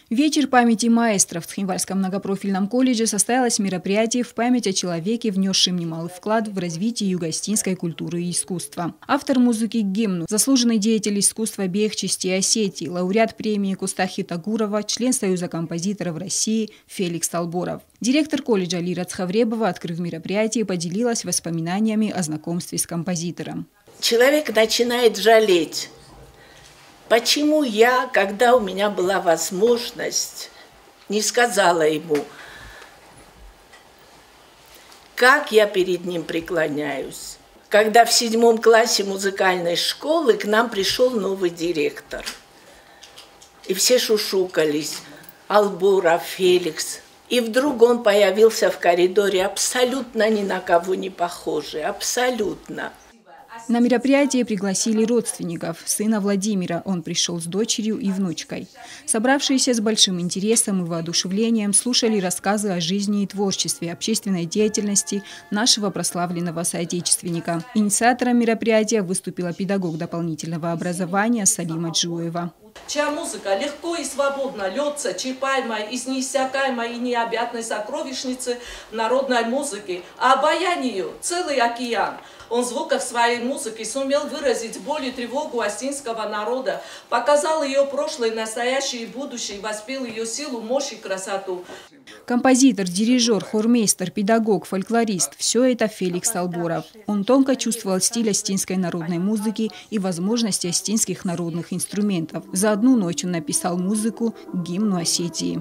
Вечер памяти маэстро в Цхинвальском многопрофильном колледже состоялось мероприятие в память о человеке, внесшем немалый вклад в развитие юго-осетинской культуры и искусства. Автор музыки к гимну, заслуженный деятель искусства обеих частей Осетии, лауреат премии Кустахи Тагурова, член Союза композиторов России Феликс Талборов. Директор колледжа Лира Цхавребова, открыв мероприятие, поделилась воспоминаниями о знакомстве с композитором. Человек начинает жалеть. Почему я, когда у меня была возможность, не сказала ему, как я перед ним преклоняюсь? Когда в 7 классе музыкальной школы к нам пришел новый директор. И все шушукались. Албуров, Феликс. И вдруг он появился в коридоре абсолютно ни на кого не похожий. Абсолютно. На мероприятие пригласили родственников. Сына Владимира. Он пришел с дочерью и внучкой. Собравшиеся с большим интересом и воодушевлением слушали рассказы о жизни и творчестве, общественной деятельности нашего прославленного соотечественника. Инициатором мероприятия выступила педагог дополнительного образования Салима Джуева. Чья музыка легко и свободно льется, черпаемая из неиссякаемой и необъятной сокровищницы народной музыки, а обаянию целый океан. Он в звуках своей музыки сумел выразить боль и тревогу осетинского народа, показал ее прошлое, настоящее и будущее, воспел ее силу, мощь и красоту. Композитор, дирижер, хормейстер, педагог, фольклорист – все это Феликс Талборов. Он тонко чувствовал стиль осетинской народной музыки и возможности осетинских народных инструментов. За одну ночь он написал музыку к гимну Осетии.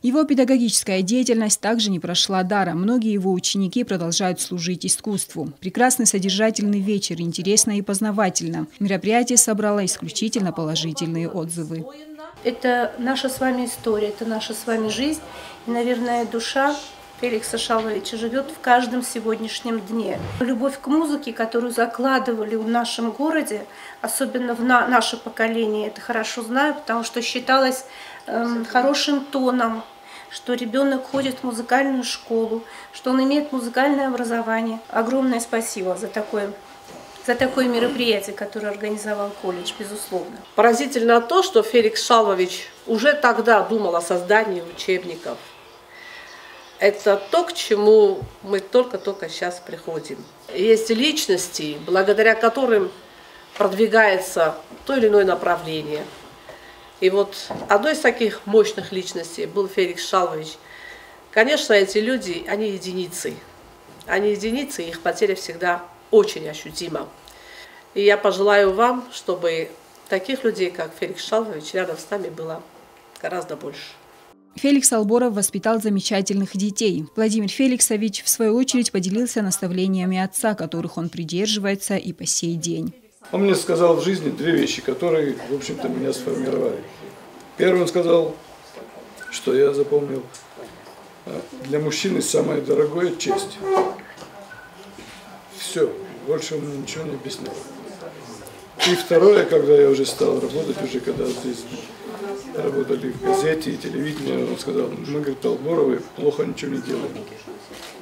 Его педагогическая деятельность также не прошла даром. Многие его ученики продолжают служить искусству. Прекрасный содержательный вечер, интересно и познавательно. Мероприятие собрало исключительно положительные отзывы. Это наша с вами история, это наша с вами жизнь. И, наверное, душа Феликса Шалвовича живет в каждом сегодняшнем дне. Любовь к музыке, которую закладывали в нашем городе, особенно в наше поколение, это хорошо знаю, потому что считалось хорошим тоном, что ребенок ходит в музыкальную школу, что он имеет музыкальное образование. Огромное спасибо за такое мероприятие, которое организовал колледж, безусловно. Поразительно то, что Феликс Шалвович уже тогда думал о создании учебников. Это то, к чему мы только-только сейчас приходим. Есть личности, благодаря которым продвигается то или иное направление. И вот одной из таких мощных личностей был Феликс Шалвович. Конечно, эти люди, они единицы. Они единицы, и их потеря всегда очень ощутима. И я пожелаю вам, чтобы таких людей, как Феликс Шалвович, рядом с нами было гораздо больше. Феликс Талборов воспитал замечательных детей. Владимир Феликсович, в свою очередь, поделился наставлениями отца, которых он придерживается и по сей день. Он мне сказал в жизни 2 вещи, которые, в общем-то, меня сформировали. Первый, он сказал, что я запомнил: для мужчины самое дорогое – честь. Все, больше он ничего не объяснял. И второе, когда я уже стал работать, уже когда здесь работали в газете и телевидении, он сказал: мы, говорит, Талборовы, плохо ничего не делаем.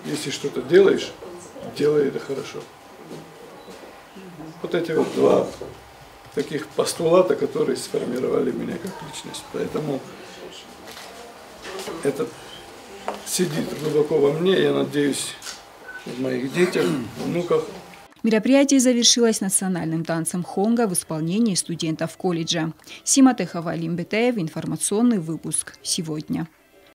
Если что-то делаешь, делай это хорошо. Вот эти вот 2 таких постулата, которые сформировали меня как личность. Поэтому это сидит глубоко во мне, я надеюсь, в моих детях, внуках. Мероприятие завершилось национальным танцем хонга в исполнении студентов колледжа. Сима Техова, Алим Бетеев, информационный выпуск «Сегодня».